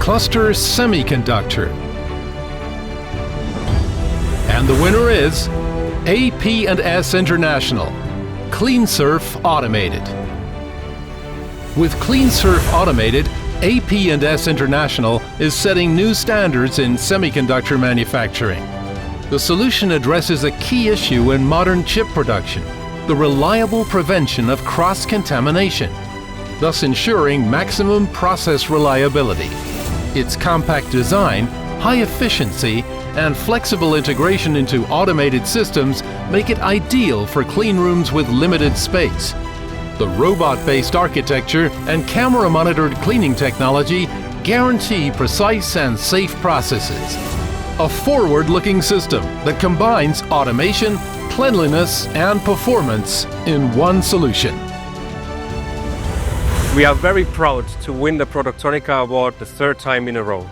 cluster Semiconductor. And the winner is AP&S International, CleanSurF Automated. With CleanSurF Automated, AP&S International is setting new standards in semiconductor manufacturing. The solution addresses a key issue in modern chip production, the reliable prevention of cross-contamination, thus ensuring maximum process reliability. Its compact design, high efficiency, and flexible integration into automated systems make it ideal for clean rooms with limited space. The robot-based architecture and camera-monitored cleaning technology guarantee precise and safe processes. A forward-looking system that combines automation, cleanliness, and performance in one solution. We are very proud to win the Productronica Award the third time in a row.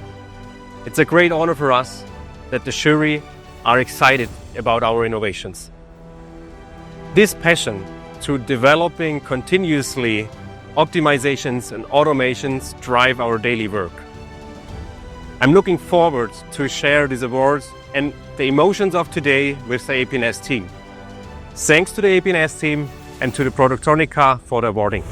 It's a great honor for us that the jury are excited about our innovations. This passion to developing continuously optimizations and automations drive our daily work. I'm looking forward to share these awards and the emotions of today with the AP&S team. Thanks to the AP&S team and to the Productronica for the awarding.